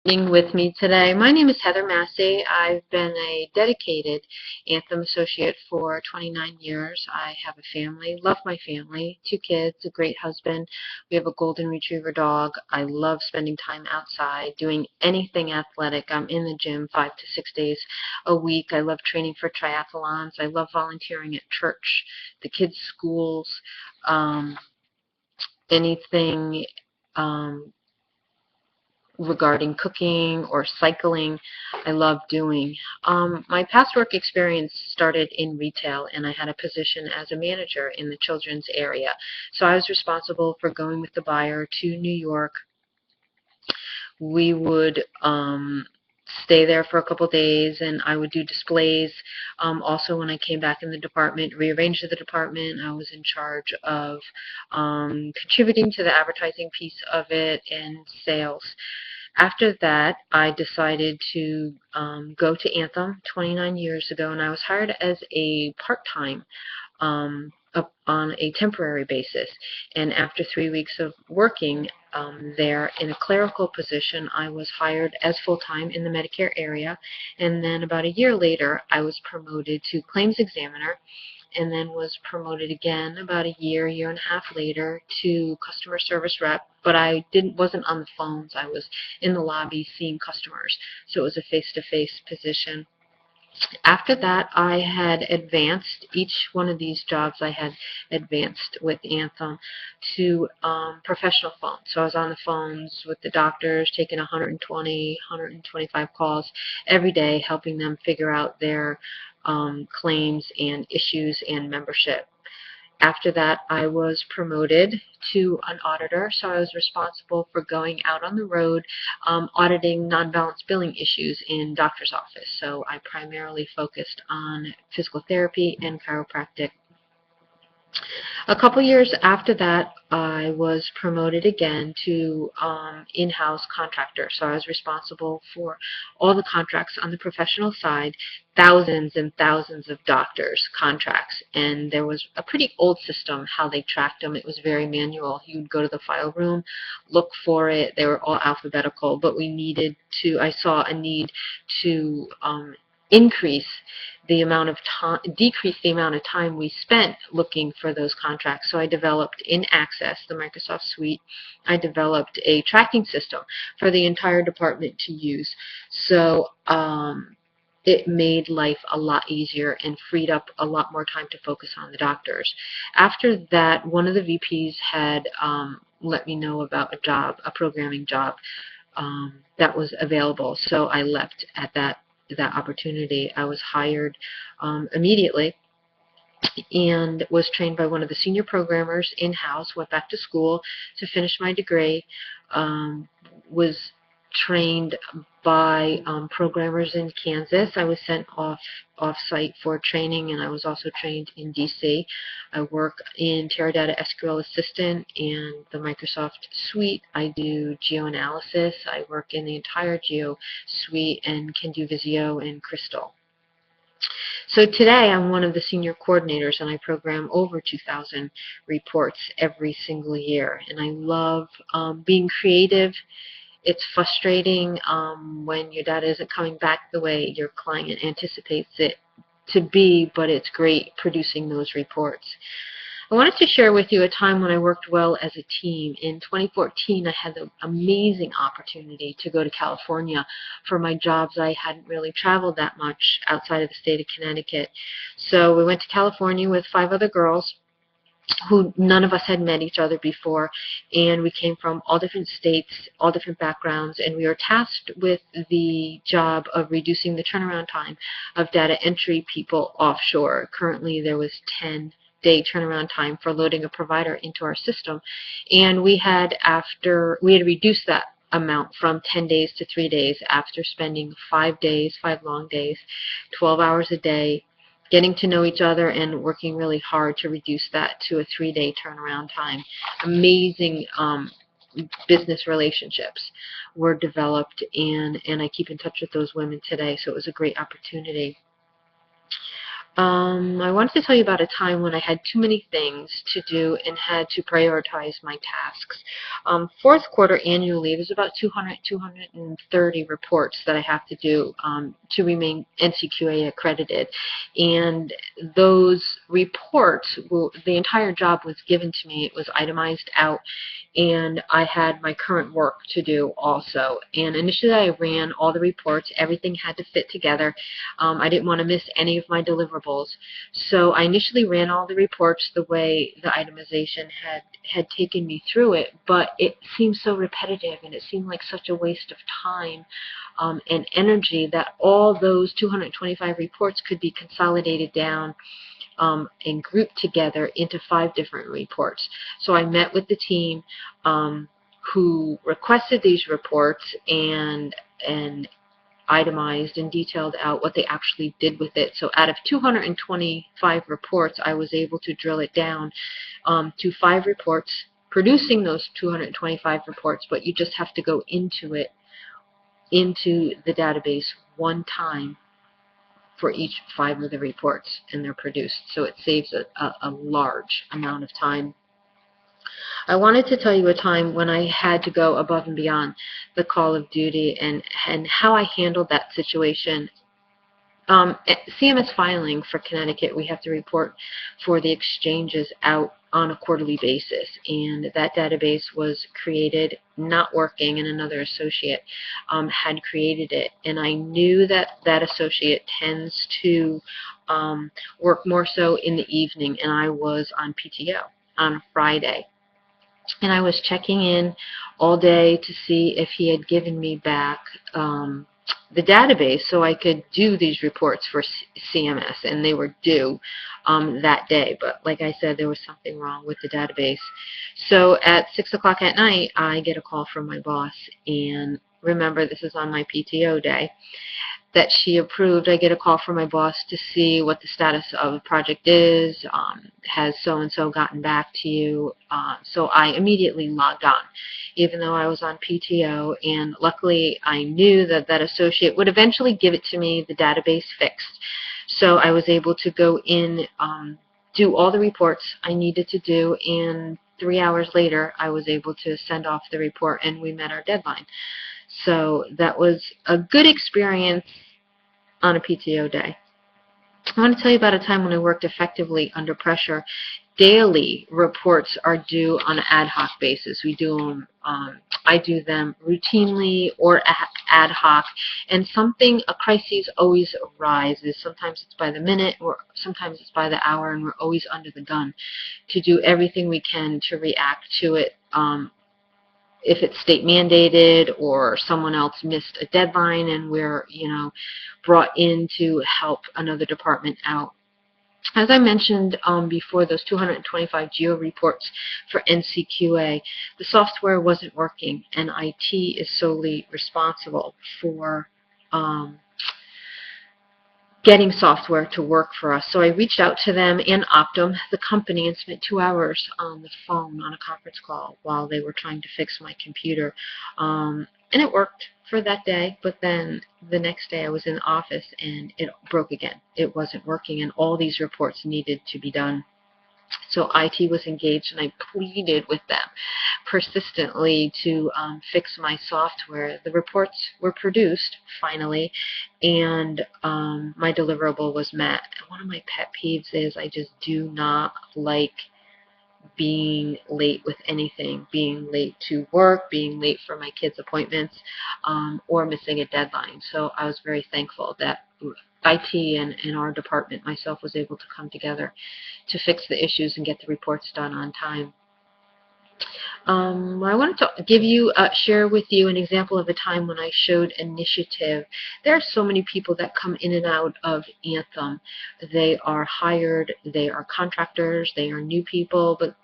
Being with me today. My name is Heather Massey. I've been a dedicated Anthem associate for 29 years. I have a family, love my family, 2 kids, a great husband. We have a golden retriever dog. I love spending time outside, doing anything athletic. I'm in the gym 5 to 6 days a week. I love training for triathlons. I love volunteering at church, the kids' schools, um, anything um, regarding cooking or cycling, I love doing. My past work experience started in retail, and I had a position as a manager in the children's area. So I was responsible for going with the buyer to New York. We would stay there for a couple days, and I would do displays. Also, when I came back in the department, rearranged the department, I was in charge of contributing to the advertising piece of it and sales. After that, I decided to go to Anthem 29 years ago, and I was hired as a part-time on a temporary basis. And after 3 weeks of working there in a clerical position, I was hired as full-time in the Medicare area. And then about a year later, I was promoted to claims examiner, and then was promoted again about a year, year and a half later to customer service rep. But I wasn't on the phones. I was in the lobby seeing customers. So it was a face-to-face position. After that, I had advanced, each one of these jobs I had advanced with Anthem to professional phones. So I was on the phones with the doctors, taking 120, 125 calls every day, helping them figure out their claims and issues and membership. After that, I was promoted to an auditor, so I was responsible for going out on the road auditing non-balance billing issues in doctor's office. So I primarily focused on physical therapy and chiropractic. A couple years after that, I was promoted again to in-house contractor. So I was responsible for all the contracts on the professional side, thousands and thousands of doctors' contracts. And there was a pretty old system how they tracked them. It was very manual. You'd go to the file room, look for it. They were all alphabetical, but I saw a need to increase the amount of time, decrease the amount of time we spent looking for those contracts. So I developed in Access, the Microsoft Suite, I developed a tracking system for the entire department to use. So it made life a lot easier and freed up a lot more time to focus on the doctors. After that, one of the VPs had let me know about a programming job that was available. So I left at that opportunity. I was hired immediately and was trained by one of the senior programmers in-house, went back to school to finish my degree, was trained by programmers in Kansas. I was sent off-site for training, and I was also trained in DC. I work in Teradata SQL Assistant and the Microsoft Suite. I do geoanalysis. I work in the entire Geo Suite and can do Visio and Crystal. So today I'm one of the senior coordinators, and I program over 2,000 reports every single year. And I love being creative. It's frustrating when your data isn't coming back the way your client anticipates it to be, but it's great producing those reports. I wanted to share with you a time when I worked well as a team. In 2014, I had the amazing opportunity to go to California for my jobs. I hadn't really traveled that much outside of the state of Connecticut. So we went to California with 5 other girls who none of us had met each other before, and we came from all different states, all different backgrounds, and we were tasked with the job of reducing the turnaround time of data entry people offshore. Currently, there was 10-day turnaround time for loading a provider into our system, and we had reduced that amount from 10 days to 3 days after spending 5 days, 5 long days, 12 hours a day, getting to know each other and working really hard to reduce that to a 3-day turnaround time. Amazing business relationships were developed, and I keep in touch with those women today, so it was a great opportunity. I wanted to tell you about a time when I had too many things to do and had to prioritize my tasks. Fourth quarter annually, there's about 200, 230 reports that I have to do to remain NCQA accredited. And those reports, the entire job was given to me. It was itemized out, and I had my current work to do also. And initially I ran all the reports. Everything had to fit together. I didn't want to miss any of my deliverables. So I initially ran all the reports the way the itemization had taken me through it, but it seemed so repetitive and it seemed like such a waste of time and energy that all those 225 reports could be consolidated down and grouped together into 5 different reports. So I met with the team who requested these reports and itemized and detailed out what they actually did with it. So out of 225 reports, I was able to drill it down to 5 reports, producing those 225 reports, but you just have to go into the database one time for each 5 of the reports, and they're produced. So it saves a large amount of time. I wanted to tell you a time when I had to go above and beyond the call of duty and how I handled that situation. CMS filing for Connecticut, we have to report for the exchanges out on a quarterly basis, and that database was created, not working, and another associate had created it. And I knew that that associate tends to work more so in the evening, and I was on PTO on a Friday. And I was checking in all day to see if he had given me back the database so I could do these reports for CMS, and they were due that day. But like I said, there was something wrong with the database. So at 6 o'clock at night, I get a call from my boss, and remember, this is on my PTO day, that she approved. I get a call from my boss to see what the status of the project is. Has so-and-so gotten back to you? So I immediately logged on, even though I was on PTO, and luckily I knew that that associate would eventually give it to me, the database fixed. So I was able to go in, do all the reports I needed to do, and 3 hours later I was able to send off the report, and we met our deadline. So that was a good experience on a PTO day. I want to tell you about a time when I worked effectively under pressure. Daily reports are due on an ad hoc basis. We do them, I do them routinely or ad hoc, and a crisis always arises. Sometimes it's by the minute, or sometimes it's by the hour, and we're always under the gun to do everything we can to react to it. If it's state mandated or someone else missed a deadline and we're, brought in to help another department out. As I mentioned before, those 225 geo reports for NCQA, the software wasn't working, and IT is solely responsible for getting software to work for us. So I reached out to them and Optum, the company, and spent 2 hours on the phone on a conference call while they were trying to fix my computer. And it worked for that day, but then the next day I was in the office and it broke again. It wasn't working, and all these reports needed to be done. So IT was engaged, and I pleaded with them persistently to fix my software. The reports were produced finally, and my deliverable was met. One of my pet peeves is I just do not like being late with anything, being late to work, being late for my kids' appointments, or missing a deadline. So I was very thankful that IT and our department, myself, was able to come together to fix the issues and get the reports done on time. I wanted to share with you an example of a time when I showed initiative. There are so many people that come in and out of Anthem. They are hired, they are contractors, they are new people, but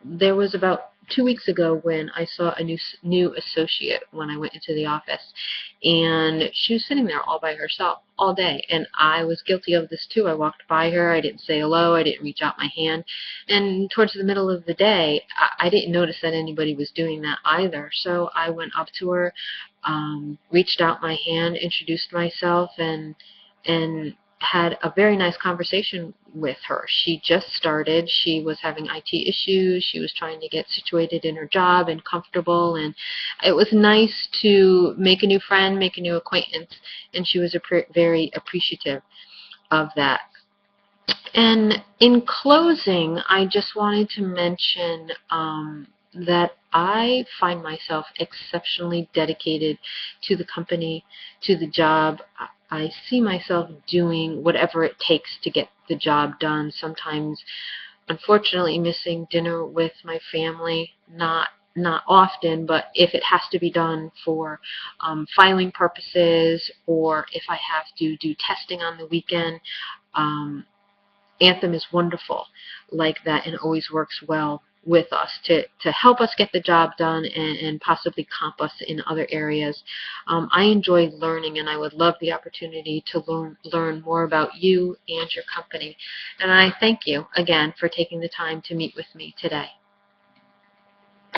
there was about 2 weeks ago when I saw a new associate when I went into the office, and she was sitting there all by herself all day, and I was guilty of this too. I walked by her, I didn't say hello, I didn't reach out my hand, and towards the middle of the day I didn't notice that anybody was doing that either. So I went up to her, reached out my hand, introduced myself, and had a very nice conversation with her. She just started. She was having IT issues. She was trying to get situated in her job and comfortable, and it was nice to make a new friend, make a new acquaintance, and she was very appreciative of that. And in closing, I just wanted to mention that I find myself exceptionally dedicated to the company, to the job. I see myself doing whatever it takes to get the job done. Sometimes, unfortunately, missing dinner with my family, not often, but if it has to be done for filing purposes, or if I have to do testing on the weekend, Anthem is wonderful like that and always works well with us to help us get the job done and possibly comp us in other areas. I enjoy learning, and I would love the opportunity to learn more about you and your company. And I thank you again for taking the time to meet with me today.